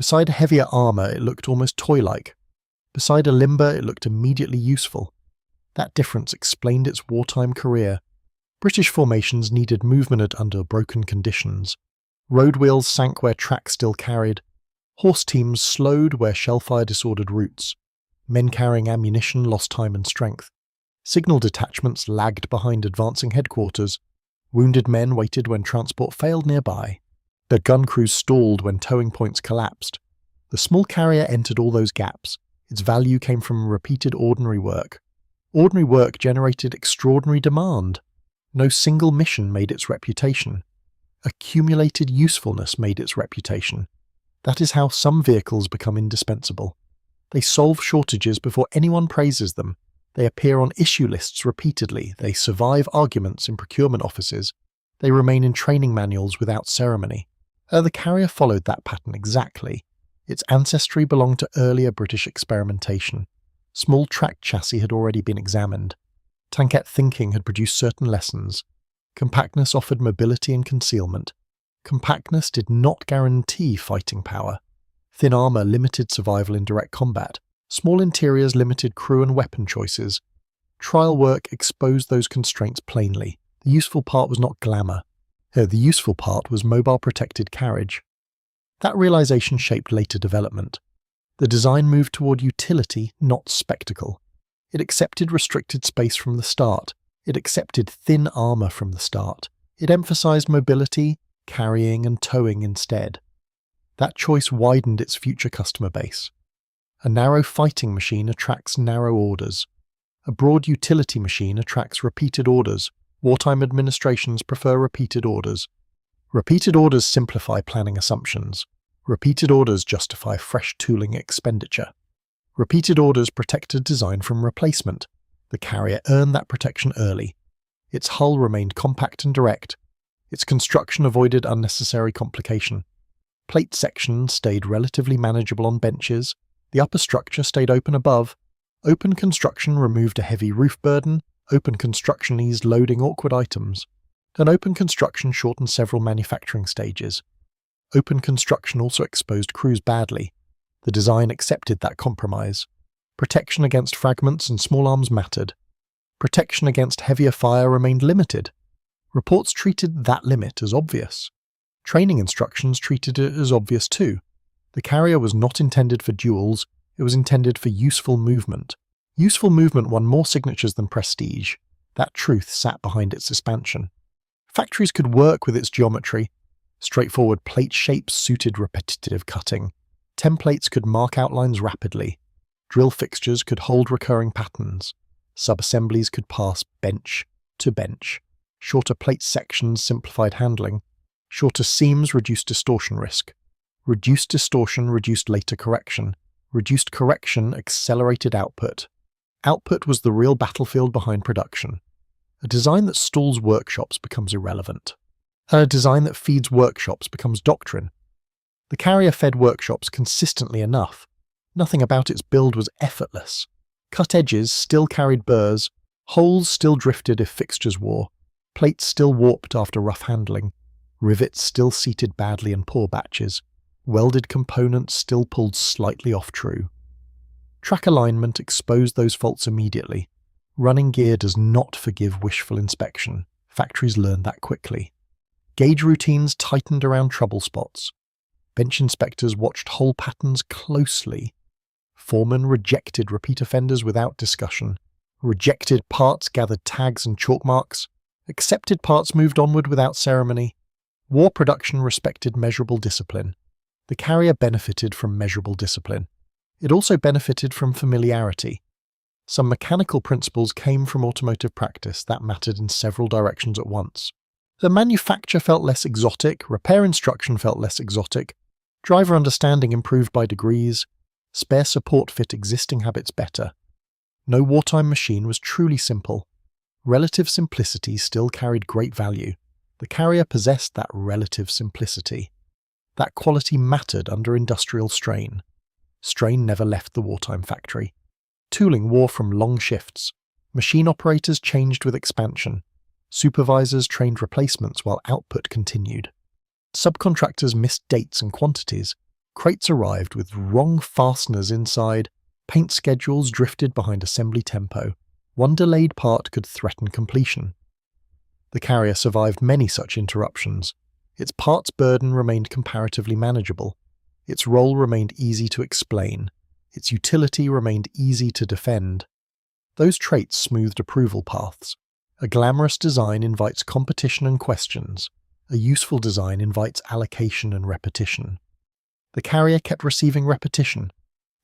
Beside a heavier armour, it looked almost toy-like. Beside a limber, it looked immediately useful. That difference explained its wartime career. British formations needed movement under broken conditions. Road wheels sank where track still carried. Horse teams slowed where shellfire disordered routes. Men carrying ammunition lost time and strength. Signal detachments lagged behind advancing headquarters. Wounded men waited when transport failed nearby. The gun crews stalled when towing points collapsed. The small carrier entered all those gaps. Its value came from repeated ordinary work. Ordinary work generated extraordinary demand. No single mission made its reputation. Accumulated usefulness made its reputation. That is how some vehicles become indispensable. They solve shortages before anyone praises them. They appear on issue lists repeatedly. They survive arguments in procurement offices. They remain in training manuals without ceremony. The carrier followed that pattern exactly. Its ancestry belonged to earlier British experimentation. Small tracked chassis had already been examined. Tankette thinking had produced certain lessons. Compactness offered mobility and concealment. Compactness did not guarantee fighting power. Thin armour limited survival in direct combat. Small interiors limited crew and weapon choices. Trial work exposed those constraints plainly. The useful part was not glamour. The useful part was mobile protected carriage. That realization shaped later development. The design moved toward utility, not spectacle. It accepted restricted space from the start. It accepted thin armour from the start. It emphasized mobility, carrying and towing instead. That choice widened its future customer base. A narrow fighting machine attracts narrow orders. A broad utility machine attracts repeated orders. Wartime administrations prefer repeated orders. Repeated orders simplify planning assumptions. Repeated orders justify fresh tooling expenditure. Repeated orders protected design from replacement. The carrier earned that protection early. Its hull remained compact and direct. Its construction avoided unnecessary complication. Plate sections stayed relatively manageable on benches. The upper structure stayed open above. Open construction removed a heavy roof burden. Open construction eased loading awkward items. And open construction shortened several manufacturing stages. Open construction also exposed crews badly. The design accepted that compromise. Protection against fragments and small arms mattered. Protection against heavier fire remained limited. Reports treated that limit as obvious. Training instructions treated it as obvious too. The carrier was not intended for duels, it was intended for useful movement. Useful movement won more signatures than prestige. That truth sat behind its expansion. Factories could work with its geometry. Straightforward plate shapes suited repetitive cutting. Templates could mark outlines rapidly. Drill fixtures could hold recurring patterns. Sub-assemblies could pass bench to bench. Shorter plate sections simplified handling. Shorter seams reduced distortion risk. Reduced distortion reduced later correction. Reduced correction accelerated output. Output was the real battlefield behind production. A design that stalls workshops becomes irrelevant. A design that feeds workshops becomes doctrine. The carrier fed workshops consistently enough. Nothing about its build was effortless. Cut edges still carried burrs. Holes still drifted if fixtures wore. Plates still warped after rough handling. Rivets still seated badly in poor batches. Welded components still pulled slightly off true. Track alignment exposed those faults immediately. Running gear does not forgive wishful inspection. Factories learned that quickly. Gauge routines tightened around trouble spots. Bench inspectors watched hole patterns closely. Foremen rejected repeat offenders without discussion. Rejected parts gathered tags and chalk marks. Accepted parts moved onward without ceremony. War production respected measurable discipline. The carrier benefited from measurable discipline. It also benefited from familiarity. Some mechanical principles came from automotive practice that mattered in several directions at once. The manufacture felt less exotic, repair instruction felt less exotic, driver understanding improved by degrees, spare support fit existing habits better. No wartime machine was truly simple. Relative simplicity still carried great value. The carrier possessed that relative simplicity. That quality mattered under industrial strain. Strain never left the wartime factory. Tooling wore from long shifts. Machine operators changed with expansion. Supervisors trained replacements while output continued. Subcontractors missed dates and quantities. Crates arrived with wrong fasteners inside, paint schedules drifted behind assembly tempo. One delayed part could threaten completion. The carrier survived many such interruptions. Its parts burden remained comparatively manageable. Its role remained easy to explain. Its utility remained easy to defend. Those traits smoothed approval paths. A glamorous design invites competition and questions. A useful design invites allocation and repetition. The carrier kept receiving repetition.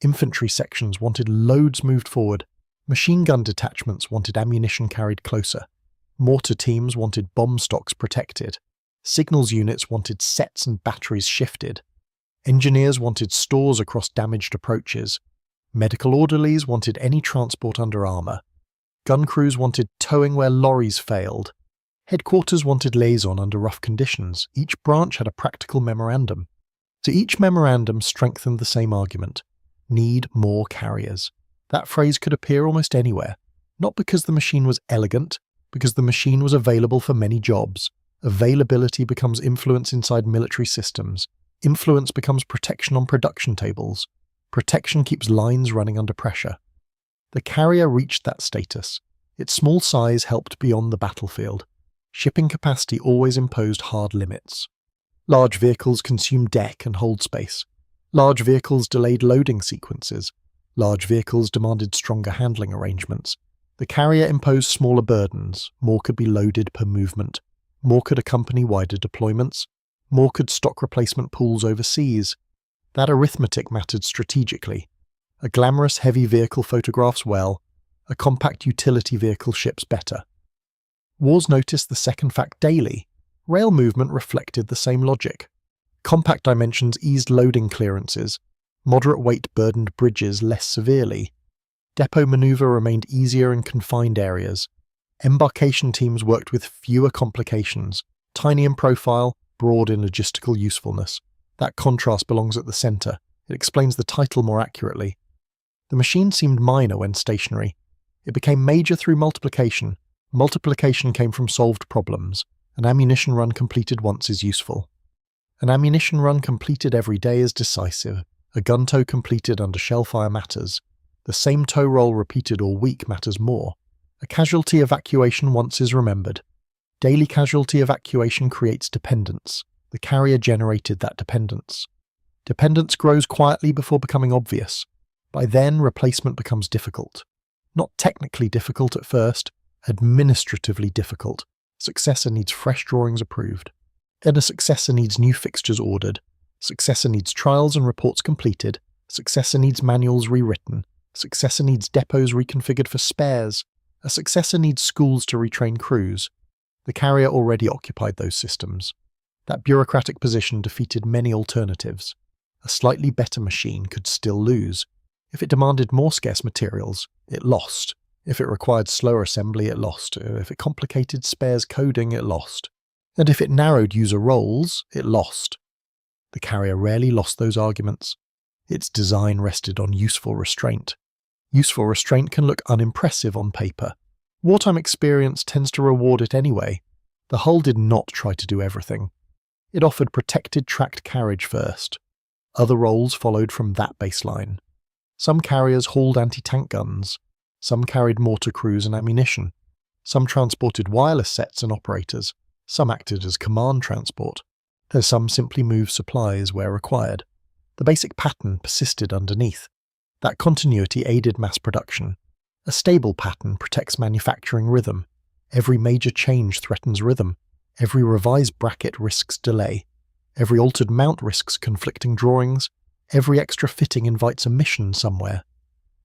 Infantry sections wanted loads moved forward. Machine gun detachments wanted ammunition carried closer. Mortar teams wanted bomb stocks protected. Signals units wanted sets and batteries shifted. Engineers wanted stores across damaged approaches. Medical orderlies wanted any transport under armour. Gun crews wanted towing where lorries failed. Headquarters wanted liaison under rough conditions. Each branch had a practical memorandum. So each memorandum strengthened the same argument. Need more carriers. That phrase could appear almost anywhere, not because the machine was elegant, because the machine was available for many jobs. Availability becomes influence inside military systems. Influence becomes protection on production tables. Protection keeps lines running under pressure. The carrier reached that status. Its small size helped beyond the battlefield. Shipping capacity always imposed hard limits. Large vehicles consumed deck and hold space. Large vehicles delayed loading sequences. Large vehicles demanded stronger handling arrangements. The carrier imposed smaller burdens. More could be loaded per movement. More could accompany wider deployments. More could stock replacement pools overseas. That arithmetic mattered strategically. A glamorous heavy vehicle photographs well. A compact utility vehicle ships better. Wars noticed the second fact daily. Rail movement reflected the same logic. Compact dimensions eased loading clearances. Moderate weight burdened bridges less severely. Depot maneuver remained easier in confined areas. Embarkation teams worked with fewer complications, tiny in profile, broad in logistical usefulness. That contrast belongs at the centre. It explains the title more accurately. The machine seemed minor when stationary. It became major through multiplication. Multiplication came from solved problems. An ammunition run completed once is useful. An ammunition run completed every day is decisive. A gun tow completed under shellfire matters. The same tow roll repeated all week matters more. A casualty evacuation once is remembered. Daily casualty evacuation creates dependence. The carrier generated that dependence. Dependence grows quietly before becoming obvious. By then, replacement becomes difficult. Not technically difficult at first, administratively difficult. Successor needs fresh drawings approved. And a successor needs new fixtures ordered. Successor needs trials and reports completed. Successor needs manuals rewritten. Successor needs depots reconfigured for spares. A successor needs schools to retrain crews. The carrier already occupied those systems. That bureaucratic position defeated many alternatives. A slightly better machine could still lose. If it demanded more scarce materials, it lost. If it required slower assembly, it lost. If it complicated spares coding, it lost. And if it narrowed user roles, it lost. The carrier rarely lost those arguments. Its design rested on useful restraint. Useful restraint can look unimpressive on paper. Wartime experience tends to reward it anyway. The hull did not try to do everything. It offered protected tracked carriage first. Other roles followed from that baseline. Some carriers hauled anti-tank guns. Some carried mortar crews and ammunition. Some transported wireless sets and operators. Some acted as command transport. And some simply moved supplies where required. The basic pattern persisted underneath. That continuity aided mass production. A stable pattern protects manufacturing rhythm. Every major change threatens rhythm. Every revised bracket risks delay. Every altered mount risks conflicting drawings. Every extra fitting invites a mission somewhere.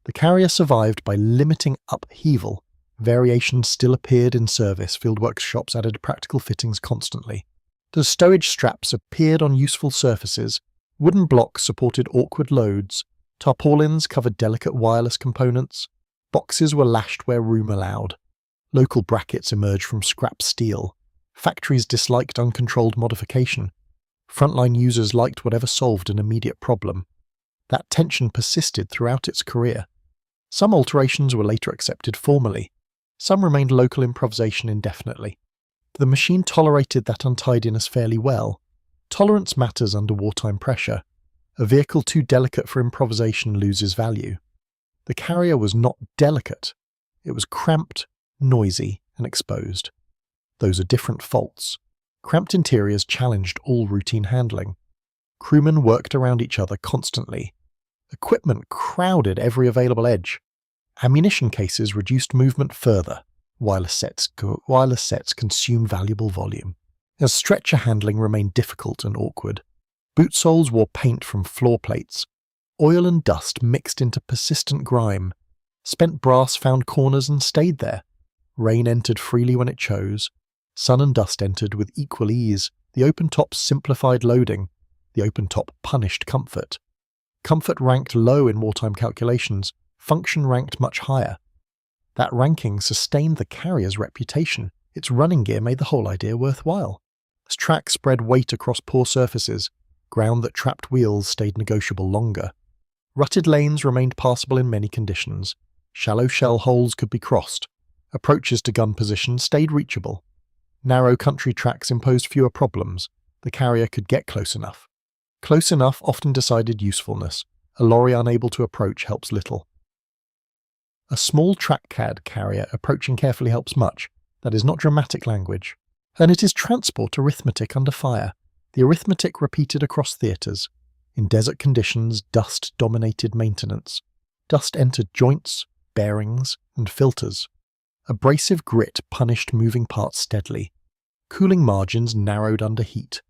The carrier survived by limiting upheaval. Variations still appeared in service. Field workshops added practical fittings constantly. The stowage straps appeared on useful surfaces. Wooden blocks supported awkward loads. Tarpaulins covered delicate wireless components. Boxes were lashed where room allowed. Local brackets emerged from scrap steel. Factories disliked uncontrolled modification. Frontline users liked whatever solved an immediate problem. That tension persisted throughout its career. Some alterations were later accepted formally. Some remained local improvisation indefinitely. The machine tolerated that untidiness fairly well. Tolerance matters under wartime pressure. A vehicle too delicate for improvisation loses value. The carrier was not delicate. It was cramped, noisy, and exposed. Those are different faults. Cramped interiors challenged all routine handling. Crewmen worked around each other constantly. Equipment crowded every available edge. Ammunition cases reduced movement further. Wireless sets consumed valuable volume. As stretcher handling remained difficult and awkward. Boot soles wore paint from floor plates. Oil and dust mixed into persistent grime. Spent brass found corners and stayed there. Rain entered freely when it chose. Sun and dust entered with equal ease. The open top simplified loading. The open top punished comfort. Comfort ranked low in wartime calculations. Function ranked much higher. That ranking sustained the carrier's reputation. Its running gear made the whole idea worthwhile. As track spread weight across poor surfaces, ground that trapped wheels stayed negotiable longer. Rutted lanes remained passable in many conditions. Shallow shell holes could be crossed. Approaches to gun position stayed reachable. Narrow country tracks imposed fewer problems. The carrier could get close enough. Close enough often decided usefulness. A lorry unable to approach helps little. A small track-cad carrier approaching carefully helps much. That is not dramatic language. And it is transport arithmetic under fire. The arithmetic repeated across theatres. In desert conditions, dust dominated maintenance. Dust entered joints, bearings, and filters. Abrasive grit punished moving parts steadily. Cooling margins narrowed under heat.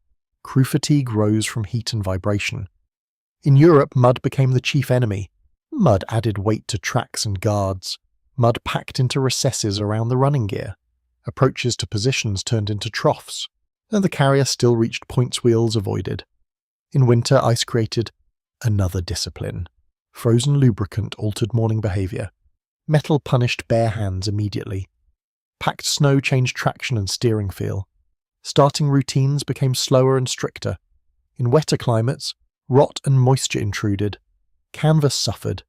Crew fatigue rose from heat and vibration. In Europe, mud became the chief enemy. Mud added weight to tracks and guards. Mud packed into recesses around the running gear. Approaches to positions turned into troughs, and the carrier still reached points wheels avoided. In winter, ice created another discipline. Frozen lubricant altered morning behaviour. Metal punished bare hands immediately. Packed snow changed traction and steering feel. Starting routines became slower and stricter. In wetter climates, rot and moisture intruded. Canvas suffered.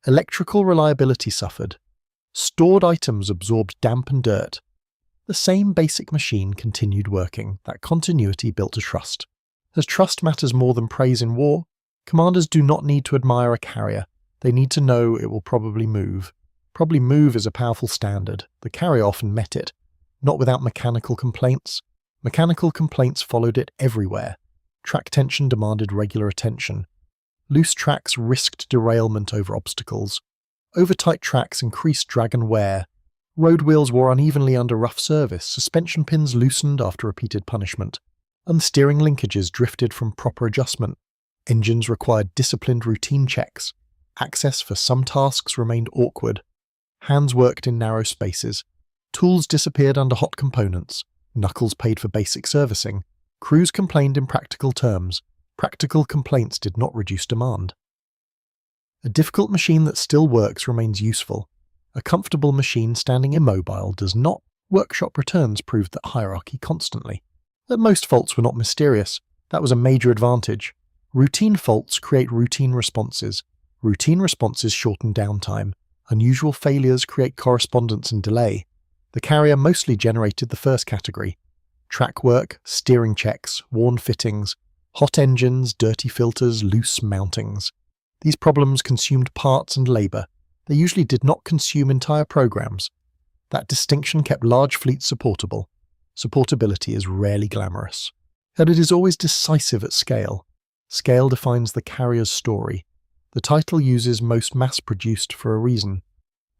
Electrical reliability suffered. Stored items absorbed damp and dirt. The same basic machine continued working. That continuity built a trust. As trust matters more than praise in war, commanders do not need to admire a carrier. They need to know it will probably move. Probably move is a powerful standard. The carrier often met it. Not without mechanical complaints. Mechanical complaints followed it everywhere. Track tension demanded regular attention. Loose tracks risked derailment over obstacles. Over-tight tracks increased drag and wear. Road wheels wore unevenly under rough service. Suspension pins loosened after repeated punishment. Unsteering linkages drifted from proper adjustment. Engines required disciplined routine checks. Access for some tasks remained awkward. Hands worked in narrow spaces. Tools disappeared under hot components. Knuckles paid for basic servicing. Crews complained in practical terms. Practical complaints did not reduce demand. A difficult machine that still works remains useful. A comfortable machine standing immobile does not. Workshop returns proved that hierarchy constantly. That most faults were not mysterious. That was a major advantage. Routine faults create routine responses. Routine responses shorten downtime. Unusual failures create correspondence and delay. The carrier mostly generated the first category. Track work, steering checks, worn fittings, hot engines, dirty filters, loose mountings. These problems consumed parts and labour. They usually did not consume entire programs. That distinction kept large fleets supportable. Supportability is rarely glamorous. And it is always decisive at scale. Scale defines the carrier's story. The title uses most mass-produced for a reason.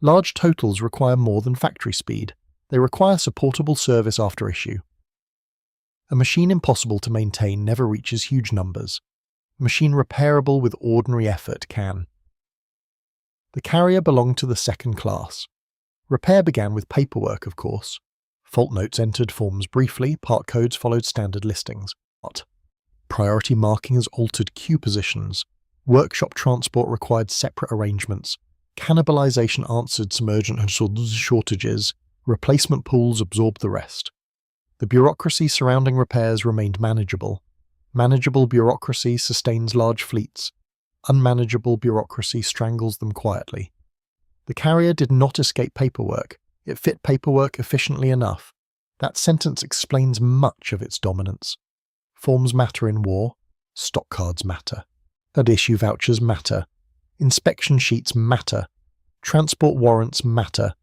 Large totals require more than factory speed. They require supportable service after issue. A machine impossible to maintain never reaches huge numbers. A machine repairable with ordinary effort can. The carrier belonged to the second class. Repair began with paperwork, of course. Fault notes entered forms briefly, part codes followed standard listings. Priority markings altered queue positions. Workshop transport required separate arrangements. Cannibalization answered some urgent shortages. Replacement pools absorbed the rest. The bureaucracy surrounding repairs remained manageable. Manageable bureaucracy sustains large fleets. Unmanageable bureaucracy strangles them quietly. The carrier did not escape paperwork. It fit paperwork efficiently enough. That sentence explains much of its dominance. Forms matter in war. Stock cards matter. And issue vouchers matter. Inspection sheets matter. Transport warrants matter.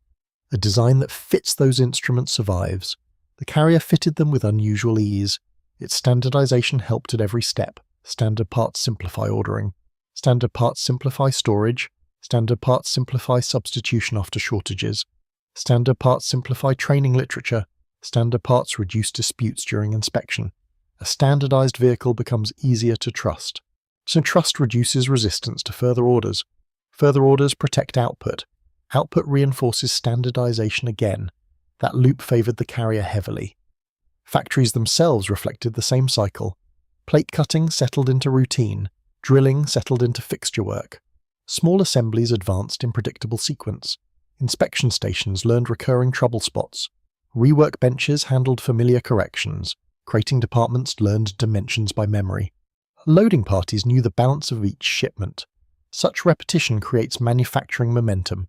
A design that fits those instruments survives. The carrier fitted them with unusual ease. Its standardization helped at every step. Standard parts simplify ordering. Standard parts simplify storage. Standard parts simplify substitution after shortages. Standard parts simplify training literature. Standard parts reduce disputes during inspection. A standardized vehicle becomes easier to trust. So trust reduces resistance to further orders. Further orders protect output. Output reinforces standardization again. That loop favored the carrier heavily. Factories themselves reflected the same cycle. Plate cutting settled into routine. Drilling settled into fixture work. Small assemblies advanced in predictable sequence. Inspection stations learned recurring trouble spots. Rework benches handled familiar corrections. Crating departments learned dimensions by memory. Loading parties knew the balance of each shipment. Such repetition creates manufacturing momentum.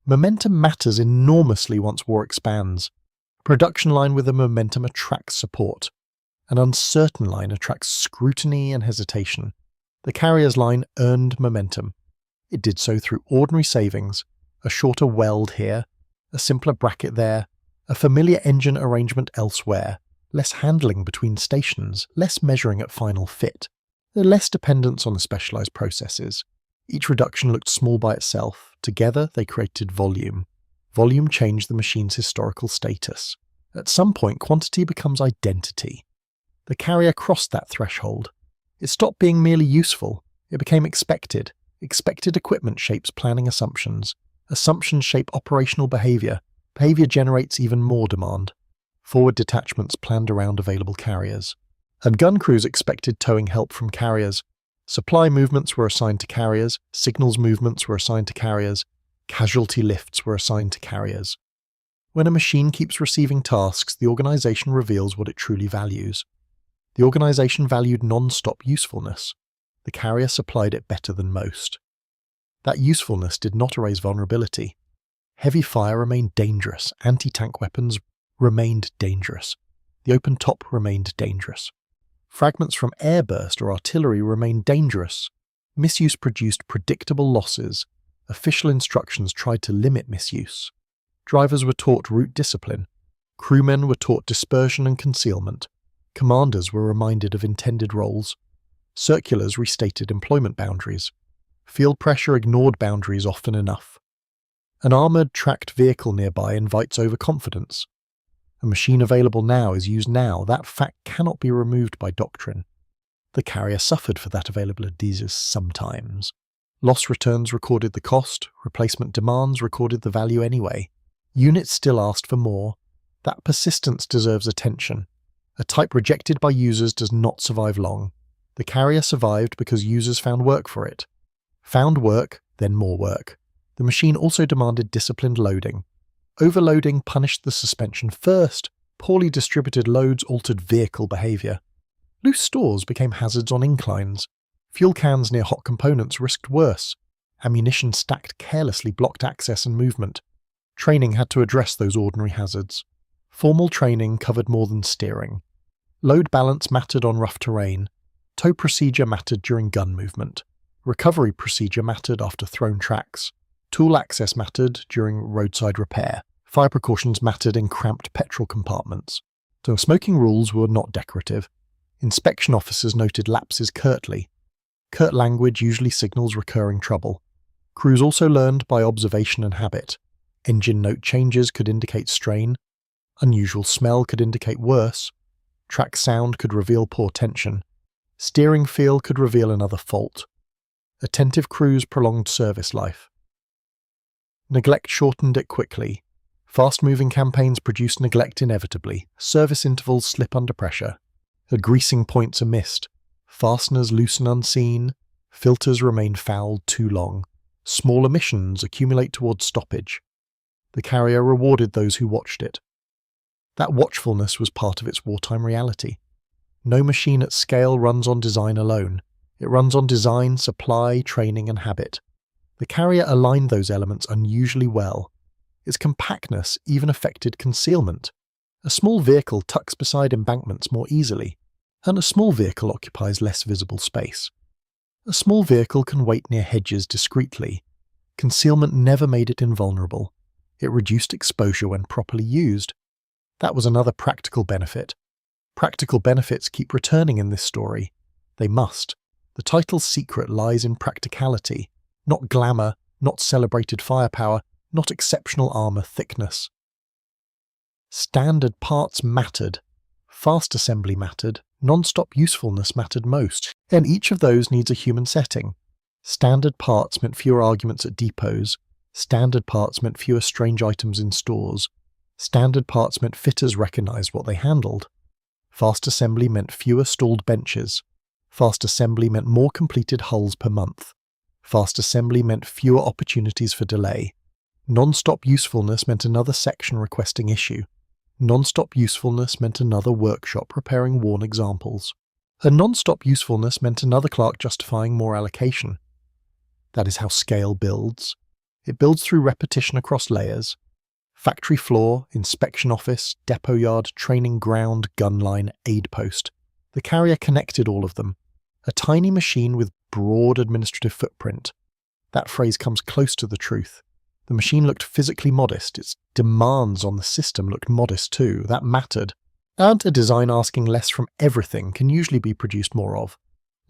Momentum matters enormously once war expands. A production line with a momentum attracts support. An uncertain line attracts scrutiny and hesitation. The carrier's line earned momentum. It did so through ordinary savings, a shorter weld here, a simpler bracket there, a familiar engine arrangement elsewhere, less handling between stations, less measuring at final fit, less dependence on the specialized processes. Each reduction looked small by itself. Together, they created volume. Volume changed the machine's historical status. At some point, quantity becomes identity. The carrier crossed that threshold. It stopped being merely useful. It became expected. Expected equipment shapes planning assumptions. Assumptions shape operational behavior. Behavior generates even more demand. Forward detachments planned around available carriers. And gun crews expected towing help from carriers. Supply movements were assigned to carriers, signals movements were assigned to carriers, casualty lifts were assigned to carriers. When a machine keeps receiving tasks, the organization reveals what it truly values. The organization valued non-stop usefulness. The carrier supplied it better than most. That usefulness did not erase vulnerability. Heavy fire remained dangerous, anti-tank weapons remained dangerous. The open top remained dangerous. Fragments from airburst or artillery remained dangerous. Misuse produced predictable losses. Official instructions tried to limit misuse. Drivers were taught route discipline. Crewmen were taught dispersion and concealment. Commanders were reminded of intended roles. Circulars restated employment boundaries. Field pressure ignored boundaries often enough. An armoured tracked vehicle nearby invites overconfidence. A machine available now is used now. That fact cannot be removed by doctrine. The carrier suffered for that availability sometimes. Loss returns recorded the cost, replacement demands recorded the value anyway. Units still asked for more. That persistence deserves attention. A type rejected by users does not survive long. The carrier survived because users found work for it. Found work, then more work. The machine also demanded disciplined loading. Overloading punished the suspension first. Poorly distributed loads altered vehicle behavior. Loose stores became hazards on inclines. Fuel cans near hot components risked worse. Ammunition stacked carelessly blocked access and movement. Training had to address those ordinary hazards. Formal training covered more than steering. Load balance mattered on rough terrain. Tow procedure mattered during gun movement. Recovery procedure mattered after thrown tracks. Tool access mattered during roadside repair. Fire precautions mattered in cramped petrol compartments. So smoking rules were not decorative. Inspection officers noted lapses curtly. Curt language usually signals recurring trouble. Crews also learned by observation and habit. Engine note changes could indicate strain. Unusual smell could indicate worse. Track sound could reveal poor tension. Steering feel could reveal another fault. Attentive crews prolonged service life. Neglect shortened it quickly. Fast-moving campaigns produce neglect inevitably. Service intervals slip under pressure. Greasing points are missed. Fasteners loosen unseen. Filters remain fouled too long. Small emissions accumulate towards stoppage. The carrier rewarded those who watched it. That watchfulness was part of its wartime reality. No machine at scale runs on design alone. It runs on design, supply, training, and habit. The carrier aligned those elements unusually well. Its compactness even affected concealment. A small vehicle tucks beside embankments more easily, and a small vehicle occupies less visible space. A small vehicle can wait near hedges discreetly. Concealment never made it invulnerable. It reduced exposure when properly used. That was another practical benefit. Practical benefits keep returning in this story. They must. The title's secret lies in practicality, not glamour, not celebrated firepower, not exceptional armour thickness. Standard parts mattered. Fast assembly mattered. Non-stop usefulness mattered most. And each of those needs a human setting. Standard parts meant fewer arguments at depots. Standard parts meant fewer strange items in stores. Standard parts meant fitters recognised what they handled. Fast assembly meant fewer stalled benches. Fast assembly meant more completed hulls per month. Fast assembly meant fewer opportunities for delay. Non-stop usefulness meant another section requesting issue. Non-stop usefulness meant another workshop repairing worn examples. And non-stop usefulness meant another clerk justifying more allocation. That is how scale builds. It builds through repetition across layers. Factory floor, inspection office, depot yard, training ground, gun line, aid post. The carrier connected all of them. A tiny machine with broad administrative footprint. That phrase comes close to the truth. The machine looked physically modest. Its demands on the system looked modest too. That mattered. And a design asking less from everything can usually be produced more of.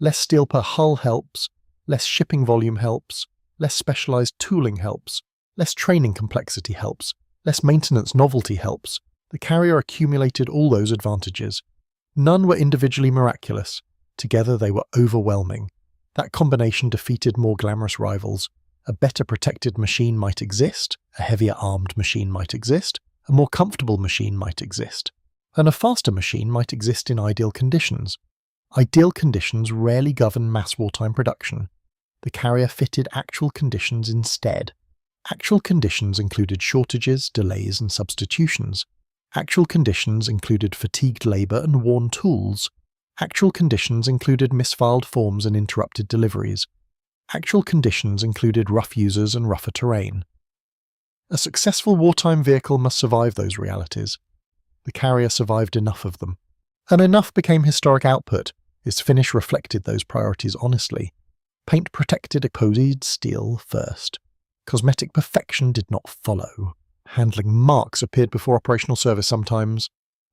Less steel per hull helps. Less shipping volume helps. Less specialized tooling helps. Less training complexity helps. Less maintenance novelty helps. The carrier accumulated all those advantages. None were individually miraculous. Together they were overwhelming. That combination defeated more glamorous rivals. A better protected machine might exist, a heavier armed machine might exist, a more comfortable machine might exist, and a faster machine might exist in ideal conditions. Ideal conditions rarely govern mass wartime production. The carrier fitted actual conditions instead. Actual conditions included shortages, delays, and substitutions. Actual conditions included fatigued labour and worn tools. Actual conditions included misfiled forms and interrupted deliveries. Actual conditions included rough users and rougher terrain. A successful wartime vehicle must survive those realities. The carrier survived enough of them. And enough became historic output. Its finish reflected those priorities honestly. Paint protected epoxied steel first. Cosmetic perfection did not follow. Handling marks appeared before operational service sometimes.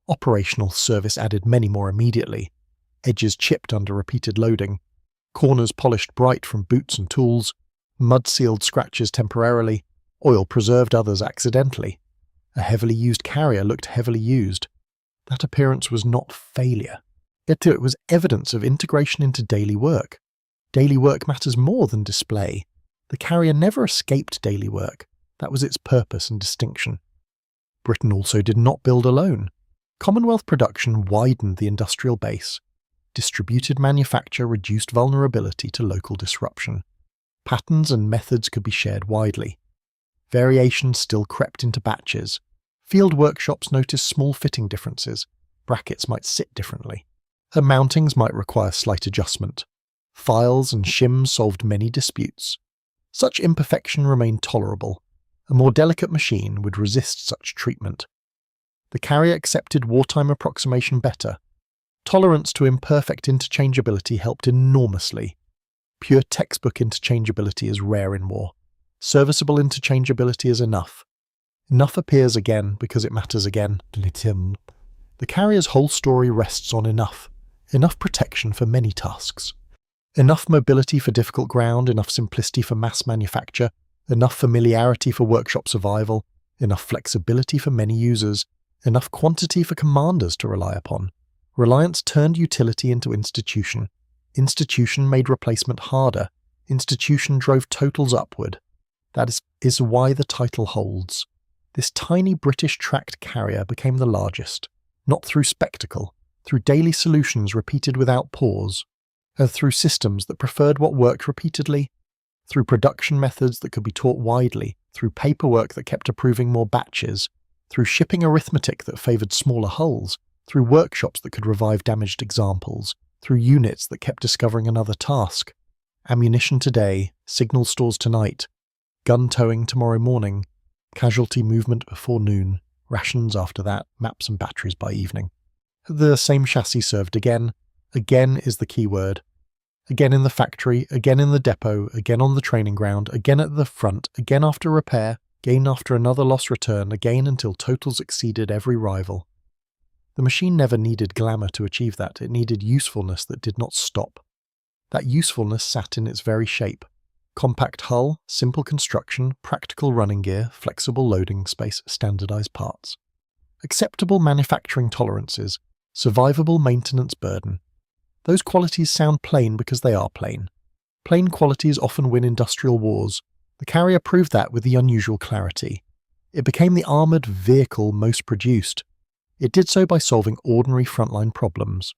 Operational service added many more immediately. Edges chipped under repeated loading. Corners polished bright from boots and tools. Mud sealed scratches temporarily. Oil preserved others accidentally. A heavily used carrier looked heavily used. That appearance was not failure. Yet it was evidence of integration into daily work. Daily work matters more than display. The carrier never escaped daily work. That was its purpose and distinction. Britain also did not build alone. Commonwealth production widened the industrial base. Distributed manufacture reduced vulnerability to local disruption. Patterns and methods could be shared widely. Variations still crept into batches. Field workshops noticed small fitting differences. Brackets might sit differently. Her mountings might require slight adjustment. Files and shims solved many disputes. Such imperfection remained tolerable. A more delicate machine would resist such treatment. The carrier accepted wartime approximation better. Tolerance to imperfect interchangeability helped enormously. Pure textbook interchangeability is rare in war. Serviceable interchangeability is enough. Enough appears again because it matters again. The carrier's whole story rests on enough. Enough protection for many tasks. Enough mobility for difficult ground, enough simplicity for mass manufacture, enough familiarity for workshop survival, enough flexibility for many users, enough quantity for commanders to rely upon. Reliance turned utility into institution. Institution made replacement harder. Institution drove totals upward. That is why the title holds. This tiny British tracked carrier became the largest, not through spectacle, through daily solutions repeated without pause, and through systems that preferred what worked repeatedly, through production methods that could be taught widely, through paperwork that kept approving more batches, through shipping arithmetic that favoured smaller hulls, through workshops that could revive damaged examples, through units that kept discovering another task. Ammunition today, signal stores tonight, gun towing tomorrow morning, casualty movement before noon, rations after that, maps and batteries by evening. The same chassis served again. Again is the key word. Again in the factory, again in the depot, again on the training ground, again at the front, again after repair, again after another loss return, again until totals exceeded every rival. The machine never needed glamour to achieve that, it needed usefulness that did not stop. That usefulness sat in its very shape. Compact hull, simple construction, practical running gear, flexible loading space, standardized parts. Acceptable manufacturing tolerances, survivable maintenance burden. Those qualities sound plain because they are plain. Plain qualities often win industrial wars. The carrier proved that with the unusual clarity. It became the armoured vehicle most produced. It did so by solving ordinary frontline problems.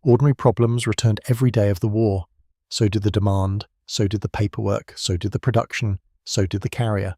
Ordinary problems returned every day of the war. So did the demand, so did the paperwork, so did the production, so did the carrier.